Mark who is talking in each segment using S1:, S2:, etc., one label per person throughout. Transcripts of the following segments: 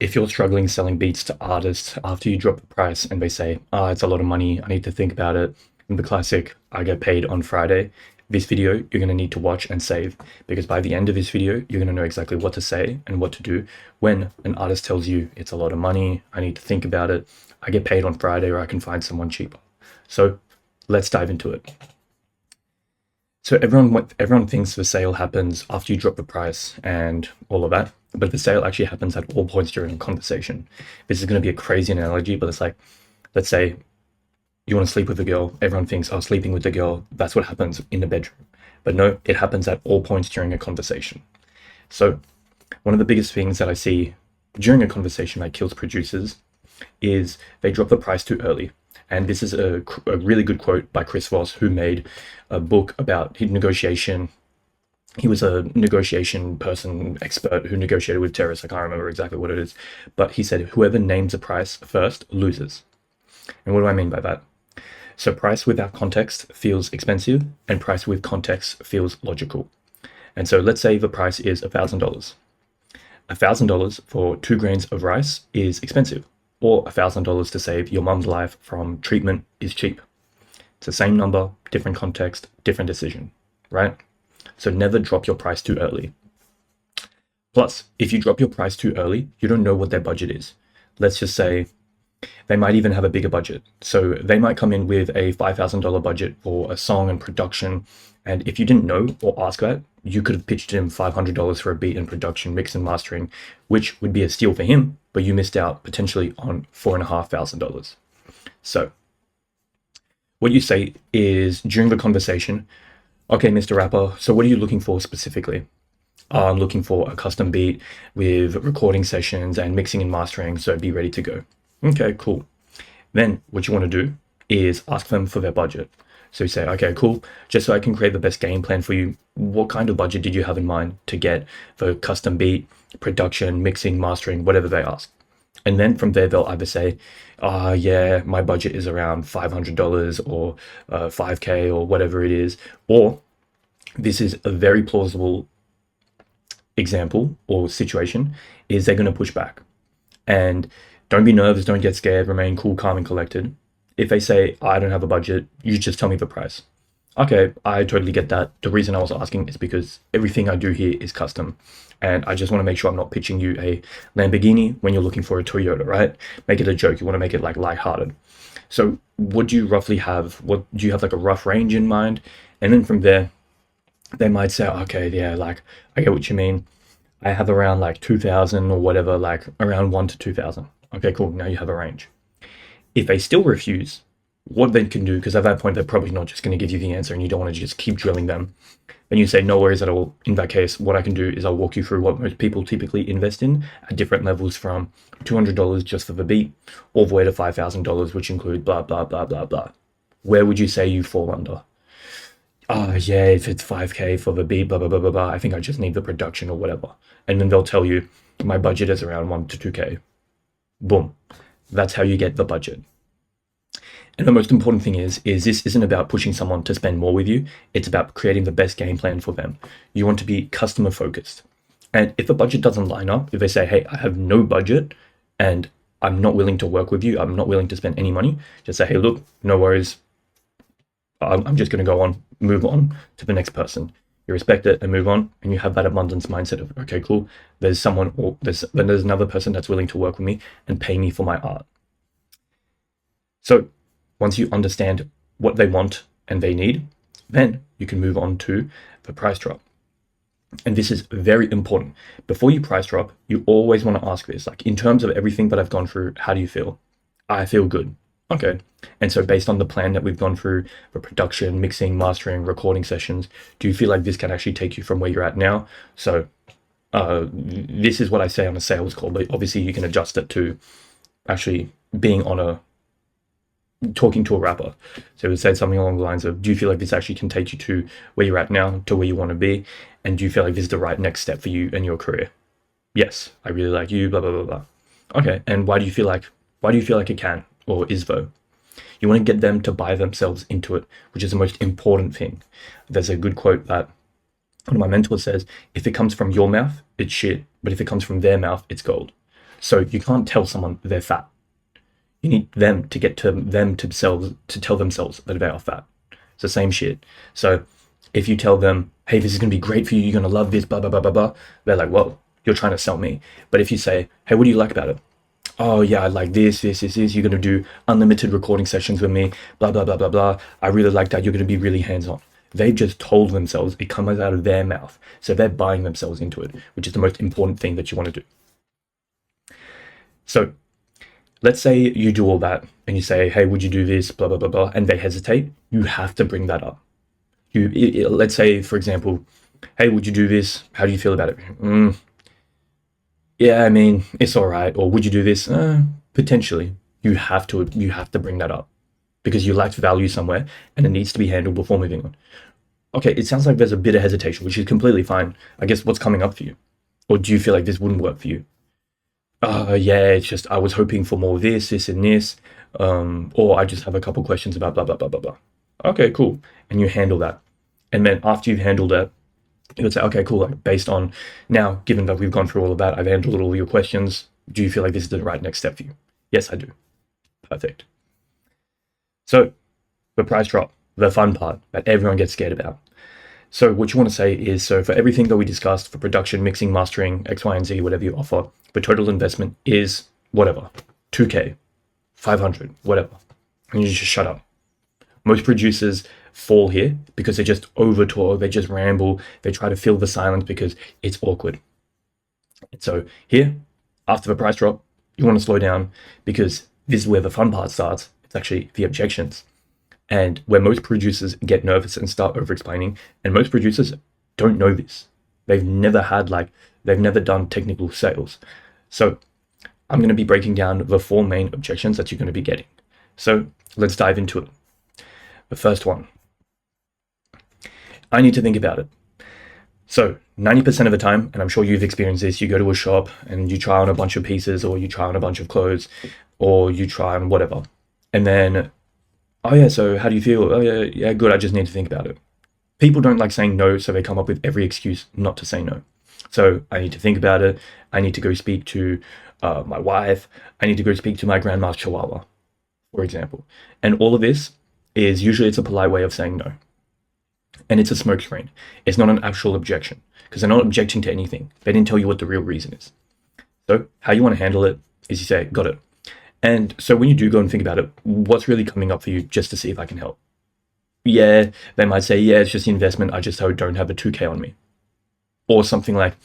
S1: if you're struggling selling beats to artists after you drop the price and they say, it's a lot of money, I need to think about it, and the classic, I get paid on Friday, this video you're going to need to watch and save, because by the end of this video, you're going to know exactly what to say and what to do when an artist tells you it's a lot of money, I need to think about it, I get paid on Friday, or I can find someone cheaper. So let's dive into it. So everyone thinks the sale happens after you drop the price and all of that, but the sale actually happens at all points during a conversation. This is going to be a crazy analogy, but it's like, let's say you want to sleep with a girl. Everyone thinks, oh, sleeping with the girl, that's what happens in the bedroom. But no, it happens at all points during a conversation. So one of the biggest things that I see during a conversation that kills producers is they drop the price too early. And this is a really good quote by Chris Voss, who made a book about negotiation. He was a negotiation person, expert who negotiated with terrorists. I can't remember exactly what it is. But he said, whoever names a price first loses. And what do I mean by that? So price without context feels expensive, and price with context feels logical. And so let's say the price is $1,000. $1,000 for 2 grains of rice is expensive. Or $1,000 to save your mum's life from treatment is cheap. It's the same number, different context, different decision, right? So never drop your price too early. Plus, if you drop your price too early, you don't know what their budget is. Let's just say they might even have a bigger budget. So they might come in with a $5,000 budget for a song and production. And if you didn't know or ask that, you could have pitched him $500 for a beat and production, mix and mastering, which would be a steal for him, but you missed out potentially on $4,500. So what you say is during the conversation, okay, Mr. Rapper, so what are you looking for specifically? I'm looking for a custom beat with recording sessions and mixing and mastering, so be ready to go. Okay, cool. Then what you want to do is ask them for their budget. So you say, okay, cool. Just so I can create the best game plan for you, what kind of budget did you have in mind to get the custom beat, production, mixing, mastering, whatever they ask? And then from there, they'll either say, yeah, my budget is around $500 or $5K or whatever it is. Or this is a very plausible example or situation, is they're going to push back. And don't be nervous, don't get scared, remain cool, calm, and collected. If they say, I don't have a budget, you just tell me the price. Okay, I totally get that. The reason I was asking is because everything I do here is custom. And I just want to make sure I'm not pitching you a Lamborghini when you're looking for a Toyota, right? Make it a joke. You want to make it like lighthearted. So what do you roughly have? What do you have, like a rough range in mind? And then from there, they might say, okay, yeah, like I get what you mean. I have around like 2,000 or whatever, like around 1 to 2,000. Okay, cool. Now you have a range. If they still refuse, what they can do, because at that point, they're probably not just going to give you the answer and you don't want to just keep drilling them. Then you say, no worries at all. In that case, what I can do is I'll walk you through what most people typically invest in at different levels, from $200 just for the beat all the way to $5,000, which include blah, blah, blah, blah, blah. Where would you say you fall under? Yeah, if it's 5K for the beat, blah, blah, blah, blah, blah, I think I just need the production or whatever. And then they'll tell you, my budget is around 1 to 2K. Boom. That's how you get the budget. And the most important thing is this isn't about pushing someone to spend more with you. It's about creating the best game plan for them. You want to be customer focused. And if the budget doesn't line up, if they say, hey, I have no budget and I'm not willing to work with you, I'm not willing to spend any money, just say, hey, look, no worries. I'm just going to move on to the next person. You respect it and move on, and you have that abundance mindset of, okay, cool. There's someone, or there's another person that's willing to work with me and pay me for my art. So once you understand what they want and they need, then you can move on to the price drop. And this is very important. Before you price drop, you always want to ask this, like, in terms of everything that I've gone through, how do you feel? I feel good. Okay. And so based on the plan that we've gone through, the production, mixing, mastering, recording sessions, do you feel like this can actually take you from where you're at now? So this is what I say on a sales call, but obviously you can adjust it to actually being on talking to a rapper. So it would say something along the lines of, do you feel like this actually can take you to where you're at now, to where you want to be? And do you feel like this is the right next step for you and your career? Yes, I really like you, blah, blah, blah, blah. Okay. And why do you feel like it can, or is though? You want to get them to buy themselves into it, which is the most important thing. There's a good quote that one of my mentors says, if it comes from your mouth, it's shit. But if it comes from their mouth, it's gold. So you can't tell someone they're fat. You need them to get to them to tell themselves that they are fat. It's the same shit. So if you tell them, hey, this is going to be great for you, you're going to love this, blah, blah, blah, blah, blah, they're like, well, you're trying to sell me. But if you say, hey, what do you like about it? Oh, yeah, I like this. You're going to do unlimited recording sessions with me, blah, blah, blah, blah, blah. I really like that. You're going to be really hands-on. They've just told themselves, it comes out of their mouth. So they're buying themselves into it, which is the most important thing that you want to do. So let's say you do all that and you say, hey, would you do this, blah, blah, blah, blah, and they hesitate. You have to bring that up. Let's say, for example, hey, would you do this? How do you feel about it? Yeah, I mean, it's all right. Or would you do this? Potentially. You have to bring that up because you lacked value somewhere and it needs to be handled before moving on. Okay, it sounds like there's a bit of hesitation, which is completely fine. I guess what's coming up for you? Or do you feel like this wouldn't work for you? Yeah, it's just I was hoping for more of this, and this. Or I just have a couple questions about blah, blah, blah, blah, blah. Okay, cool. And you handle that. And then after you've handled it, you would say, okay, cool. Like based on now, given that we've gone through all of that, I've handled all your questions. Do you feel like this is the right next step for you? Yes, I do. Perfect. So the price drop, the fun part that everyone gets scared about. So what you want to say is, so for everything that we discussed, for production, mixing, mastering, X, Y, and Z, whatever you offer, the total investment is whatever, 2K, 500, whatever. And you just shut up. Most producers fall here because they just over talk, they just ramble, they try to fill the silence because it's awkward. And so here, after the price drop, you want to slow down because this is where the fun part starts. It's actually the objections. And where most producers get nervous and start over-explaining, and most producers don't know this. They've never done technical sales. So I'm going to be breaking down the 4 main objections that you're going to be getting. So let's dive into it. The first one, I need to think about it. So 90% of the time, and I'm sure you've experienced this, you go to a shop and you try on a bunch of pieces, or you try on a bunch of clothes, or you try on whatever. And then, oh yeah, so how do you feel? Oh yeah, good, I just need to think about it. People don't like saying no, so they come up with every excuse not to say no. So I need to think about it. I need to go speak to my wife. I need to go speak to my grandma's chihuahua, for example. And all of this is usually it's a polite way of saying no. And it's a smokescreen. It's not an actual objection because they're not objecting to anything. They didn't tell you what the real reason is. So how you want to handle it is you say, got it. And so when you do go and think about it, what's really coming up for you just to see if I can help? Yeah, they might say, yeah, it's just the investment. I just don't have a 2K on me. Or something like,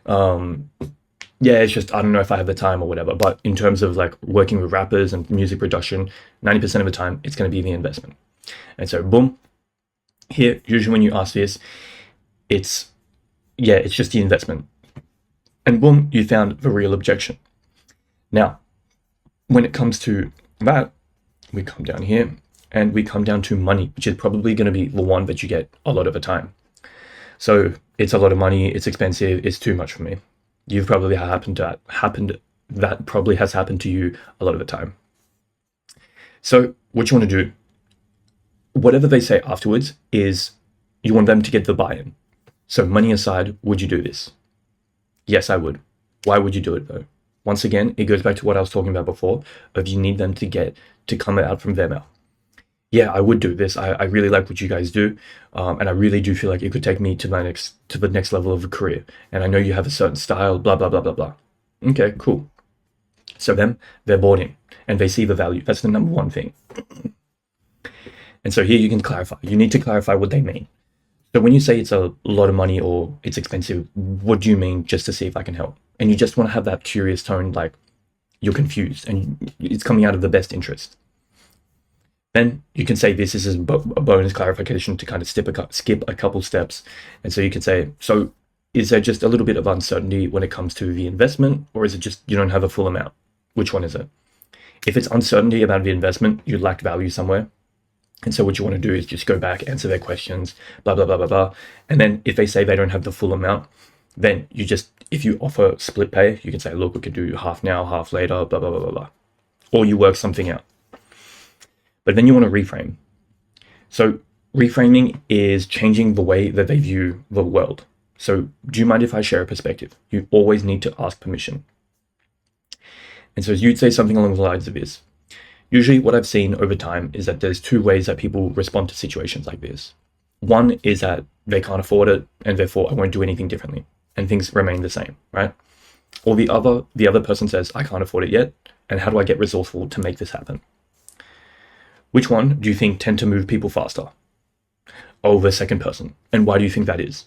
S1: yeah, it's just, I don't know if I have the time or whatever. But in terms of like working with rappers and music production, 90% of the time, it's going to be the investment. And so boom, here, usually when you ask this, it's just the investment. And boom, you found the real objection. Now, when it comes to that, we come down here and we come down to money, which is probably going to be the one that you get a lot of the time. So it's a lot of money, it's expensive, it's too much for me. You've probably that probably has happened to you a lot of the time. So what you want to do, whatever they say afterwards, is you want them to get the buy-in. So money aside, would you do this? Yes, I would. Why would you do it though? Once again, it goes back to what I was talking about before, of you need them to come out from their mouth. Yeah, I would do this. I really like what you guys do. And I really do feel like it could take me to the next level of a career. And I know you have a certain style, blah, blah, blah, blah, blah. Okay, cool. So they're bought in and they see the value. That's the number one thing. And so here you can clarify. You need to clarify what they mean. So when you say it's a lot of money or it's expensive, what do you mean, just to see if I can help? And you just want to have that curious tone, like you're confused and it's coming out of the best interest. Then you can say this is a bonus clarification to kind of skip a couple steps. And so you can say, so is there just a little bit of uncertainty when it comes to the investment, or is it just you don't have a full amount? Which one is it? If it's uncertainty about the investment, you lack value somewhere. And so what you want to do is just go back, answer their questions, blah, blah, blah, blah, blah. And then if they say they don't have the full amount, then if you offer split pay, you can say, look, we could do half now, half later, blah, blah, blah, blah, blah. Or you work something out. But then you want to reframe. So reframing is changing the way that they view the world. So do you mind if I share a perspective? You always need to ask permission. And so you'd say something along the lines of this. Usually what I've seen over time is that there's two ways that people respond to situations like this. One is that they can't afford it and therefore I won't do anything differently and things remain the same, right? Or the other person says, I can't afford it yet, and how do I get resourceful to make this happen? Which one do you think tend to move people faster? Oh, the second person. And why do you think that is?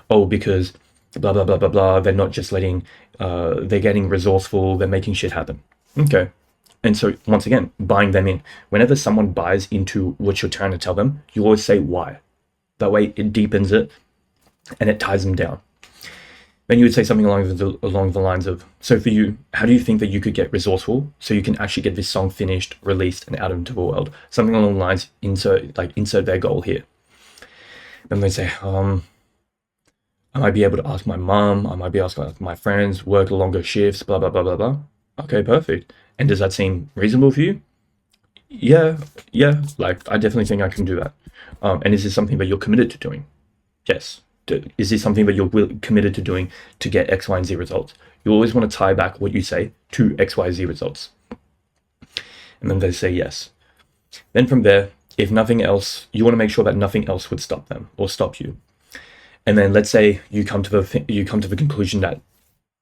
S1: Oh, because blah, blah, blah, blah, blah. They're not just they're getting resourceful, they're making shit happen. Okay. And so once again, buying them in. Whenever someone buys into what you're trying to tell them, you always say why. That way it deepens it and it ties them down. Then you would say something along the lines of, so for you, how do you think that you could get resourceful so you can actually get this song finished, released, and out into the world? Something along the lines, insert their goal here. Then they say, I might be able to ask my mom, I might be able to ask my friends, work longer shifts, blah, blah, blah, blah, blah. Okay, perfect. And does that seem reasonable for you? Yeah, like I definitely think I can do that. And is this something that you're committed to doing? Yes. Is this something that you're committed to doing to get X, Y, and Z results? You always want to tie back what you say to X, Y, Z results. And then they say yes. Then from there, if nothing else, you want to make sure that nothing else would stop them or stop you. And then let's say you come to the conclusion that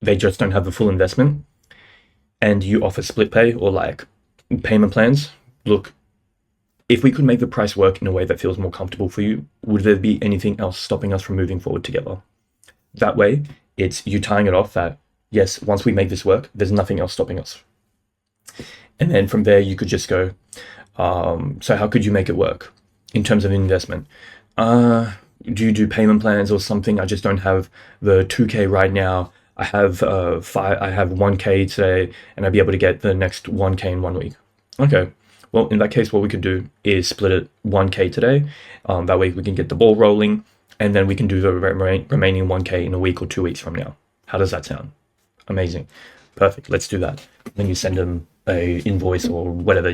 S1: they just don't have the full investment and you offer split pay or like payment plans. Look, if we could make the price work in a way that feels more comfortable for you, would there be anything else stopping us from moving forward together? That way, it's you tying it off that, yes, once we make this work, there's nothing else stopping us. And then from there, you could just go, so how could you make it work in terms of investment? Do you do payment plans or something? I just don't have the 2K right now. I have 1K today, and I'd be able to get the next 1K in 1 week. Okay. Well, in that case, what we could do is split it 1K today. That way we can get the ball rolling, and then we can do the remaining 1K in a week or 2 weeks from now. How does that sound? Amazing. Perfect. Let's do that. Then you send them a invoice or whatever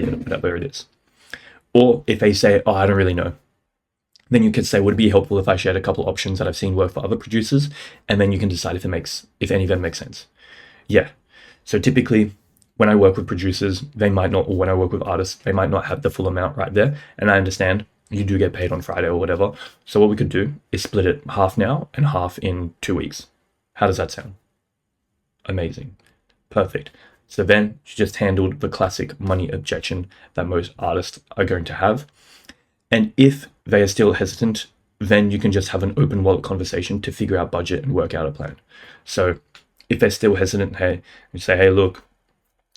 S1: it is. Or if they say, oh, I don't really know, then you could say, would it be helpful if I shared a couple options that I've seen work for other producers? And then you can decide if any of them make sense. Yeah. So typically, when I work with producers, they might not, or when I work with artists, they might not have the full amount right there. And I understand you do get paid on Friday or whatever. So what we could do is split it half now and half in 2 weeks. How does that sound? Amazing. Perfect. So then you just handled the classic money objection that most artists are going to have. And if they are still hesitant, then you can just have an open wallet conversation to figure out budget and work out a plan. So if they're still hesitant, hey, you say, hey, look,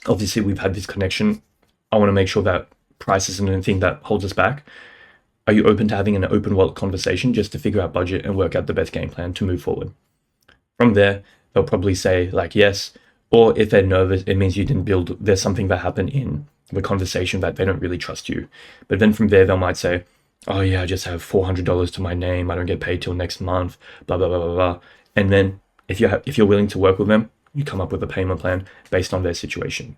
S1: obviously we've had this connection. I want to make sure that price isn't anything that holds us back. Are you open to having an open wallet conversation just to figure out budget and work out the best game plan to move forward? From there, they'll probably say like, yes. Or if they're nervous, it means you didn't build, there's something that happened in the conversation that they don't really trust you. But then from there, they might say, oh yeah, I just have $400 to my name. I don't get paid till next month, blah, blah, blah, blah, blah. And then if you're willing to work with them, you come up with a payment plan based on their situation.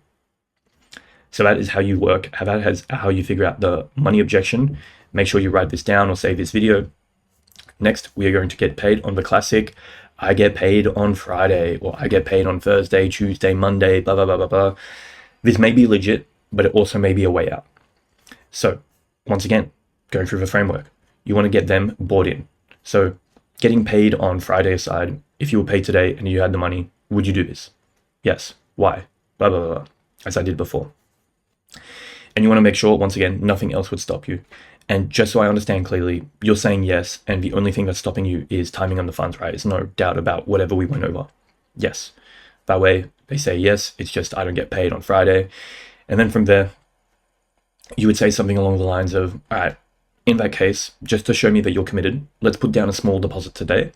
S1: So that is how you work. That is how you figure out the money objection. Make sure you write this down or save this video. Next, we are going to get paid on the classic, I get paid on Friday, or I get paid on Thursday, Tuesday, Monday, blah, blah, blah, blah, blah. This may be legit, but it also may be a way out. So once again, going through the framework, you want to get them bought in. So getting paid on Friday aside, if you were paid today and you had the money, would you do this? Yes. Why? Blah, blah, blah, blah, as I did before. And you want to make sure, once again, nothing else would stop you. And just so I understand clearly, you're saying yes, and the only thing that's stopping you is timing on the funds, right? There's no doubt about whatever we went over. Yes. That way, they say yes, it's just I don't get paid on Friday. And then from there, you would say something along the lines of, all right, in that case, just to show me that you're committed, let's put down a small deposit today.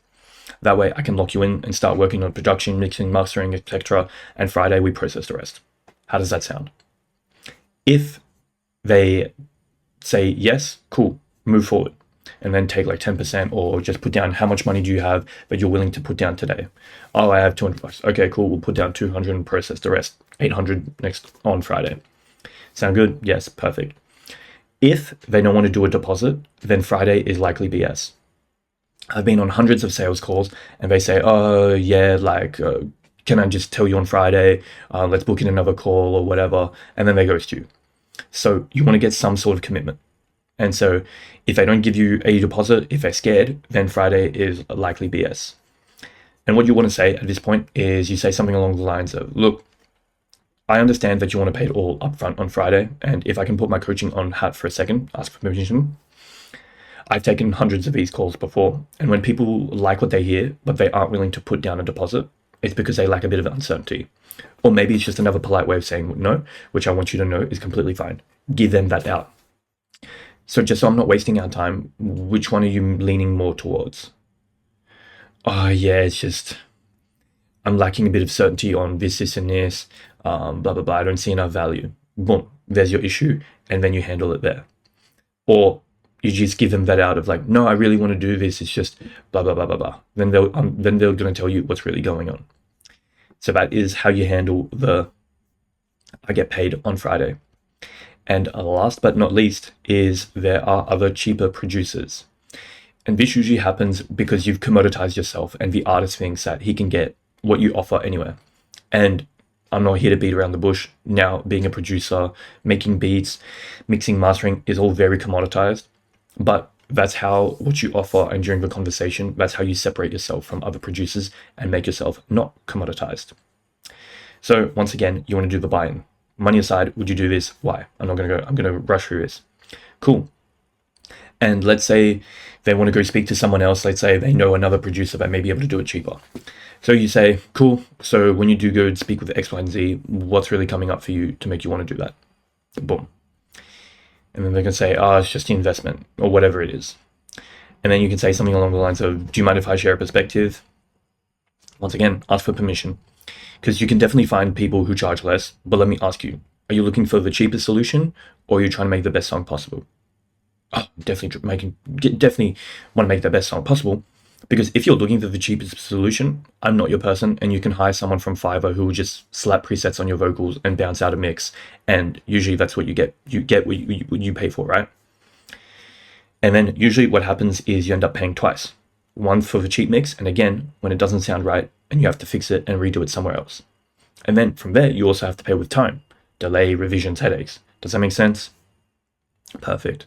S1: That way I can lock you in and start working on production, mixing, mastering, etc. And Friday we process the rest. How does that sound? If they say yes, cool, move forward. And then take like 10% or just put down how much money do you have that you're willing to put down today? Oh, I have $200. Okay, cool. We'll put down 200 and process the rest. 800 next on Friday. Sound good? Yes, perfect. If they don't want to do a deposit, then Friday is likely BS. I've been on hundreds of sales calls and they say, oh yeah, like can I just tell you on Friday? Let's book in another call or whatever. And then they ghost you. So you want to get some sort of commitment. And so if they don't give you a deposit, if they're scared, then Friday is likely BS. And what you want to say at this point is you say something along the lines of, look, I understand that you want to pay it all upfront on Friday. And if I can put my coaching on hat for a second, ask for permission. I've taken hundreds of these calls before. And when people like what they hear, but they aren't willing to put down a deposit, it's because they lack a bit of uncertainty. Or maybe it's just another polite way of saying no, which I want you to know is completely fine. Give them that out. So just so I'm not wasting our time, which one are you leaning more towards? Oh yeah, it's just, I'm lacking a bit of certainty on this, and this, blah, blah, blah. I don't see enough value. Boom, there's your issue. And then you handle it there. Or you just give them that out of like, no, I really want to do this. It's just blah, blah, blah, blah, blah. Then they're going to tell you what's really going on. So that is how you handle the, I get paid on Friday. And last but not least is there are other cheaper producers. And this usually happens because you've commoditized yourself and the artist thinks that he can get what you offer anywhere. And I'm not here to beat around the bush. Now, being a producer, making beats, mixing, mastering is all very commoditized. But that's how what you offer, and during the conversation, that's how you separate yourself from other producers and make yourself not commoditized. So once again, you want to do the buy-in. Money aside, would you do this? Why? I'm going to rush through this. Cool. And let's say they want to go speak to someone else. Let's say they know another producer that may be able to do it cheaper. So you say, cool. So when you do go speak with X, Y, and Z, what's really coming up for you to make you want to do that? Boom. And then they can say, it's just the investment or whatever it is. And then you can say something along the lines of, do you mind if I share a perspective? Once again, ask for permission. Because you can definitely find people who charge less, but let me ask you, are you looking for the cheapest solution or are you trying to make the best song possible? Definitely want to make the best song possible, because if you're looking for the cheapest solution, I'm not your person, and you can hire someone from Fiverr who will just slap presets on your vocals and bounce out a mix, and usually that's what you get. You get what you pay for, right? And then usually what happens is you end up paying twice. One for the cheap mix, and again, when it doesn't sound right, and you have to fix it and redo it somewhere else. And then from there, you also have to pay with time, delay, revisions, headaches. Does that make sense? Perfect.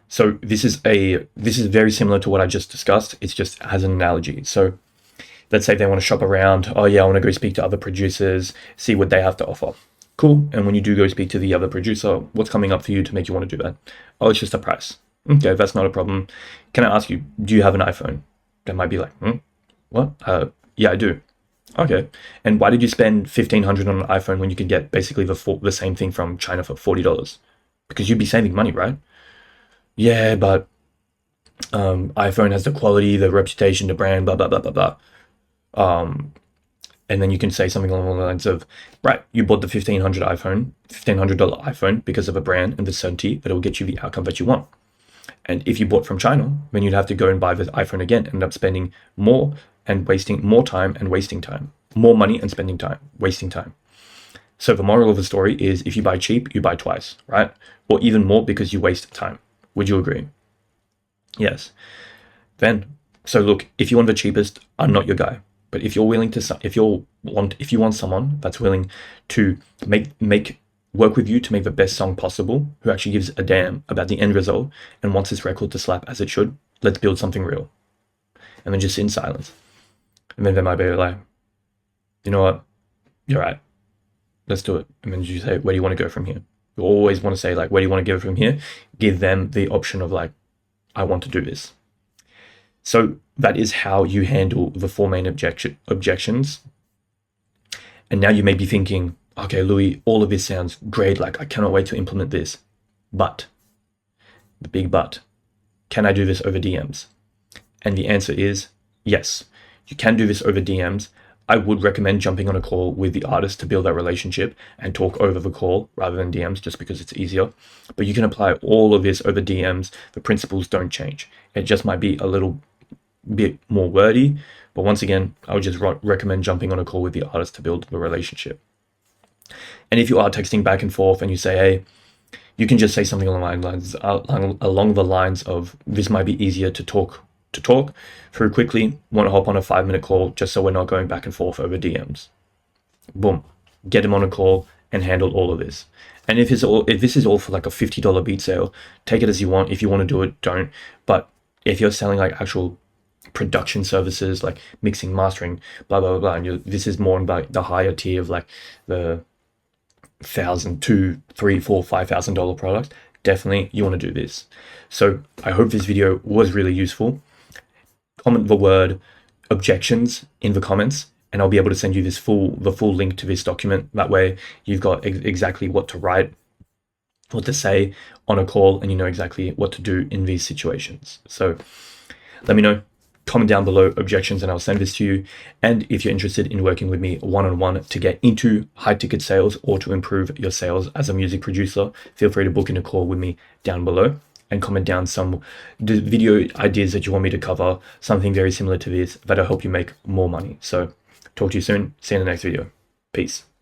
S1: So this is very similar to what I just discussed. It's just as an analogy. So let's say they want to shop around. Oh yeah, I want to go speak to other producers, see what they have to offer. Cool. And when you do go speak to the other producer, what's coming up for you to make you want to do that? Oh, it's just a price. Okay, that's not a problem. Can I ask you, do you have an iPhone? They might be like, what? Yeah, I do. Okay. And why did you spend $1,500 on an iPhone when you could get basically the same thing from China for $40? Because you'd be saving money, right? Yeah, but iPhone has the quality, the reputation, the brand, blah, blah, blah, blah, blah. And then you can say something along the lines of, right, you bought the $1,500 iPhone because of a brand and the certainty that it will get you the outcome that you want. And if you bought from China, then you'd have to go and buy the iPhone again, end up spending more and wasting more time and wasting time. More money and spending time, wasting time. So the moral of the story is if you buy cheap, you buy twice, right? Or even more because you waste time. Would you agree? Yes. Then, so look, if you want the cheapest, I'm not your guy. But if you're willing to, if you want someone that's willing to work with you to make the best song possible, who actually gives a damn about the end result and wants this record to slap as it should, let's build something real. And then just sit in silence. And then they might be like, you know what? You're right. Let's do it. And then you say, where do you want to go from here? You always want to say, like, where do you want to go from here? Give them the option of, like, I want to do this. So that is how you handle the four main objections. And now you may be thinking, okay, Louis, all of this sounds great. Like, I cannot wait to implement this. But, the big but, can I do this over DMs? And the answer is yes, you can do this over DMs. I would recommend jumping on a call with the artist to build that relationship and talk over the call rather than DMs, just because it's easier. But you can apply all of this over DMs. The principles don't change. It just might be a little bit more wordy. But once again, I would just recommend jumping on a call with the artist to build the relationship. And if you are texting back and forth and you say, hey, you can just say something along the lines of, this might be easier to talk to talk through quickly, want to hop on a 5-minute call just so we're not going back and forth over DMs. Boom, get them on a call and handle all of this. And if this is all for like a $50 beat sale, take it as you want. If you want to do it, don't. But if you're selling like actual production services like mixing, mastering, blah blah blah, and this is more about the higher tier of like the $1,000, $2,000, $3,000, $4,000, $5,000 products, definitely you want to do this. So I hope this video was really useful. Comment the word objections in the comments, and I'll be able to send you the full link to this document. That way you've got exactly what to write, what to say on a call, and you know exactly what to do in these situations. So let me know, comment down below objections and I'll send this to you. And if you're interested in working with me one-on-one to get into high ticket sales or to improve your sales as a music producer, feel free to book in a call with me down below and comment down some video ideas that you want me to cover, something very similar to this that'll help you make more money. So talk to you soon. See you in the next video. Peace.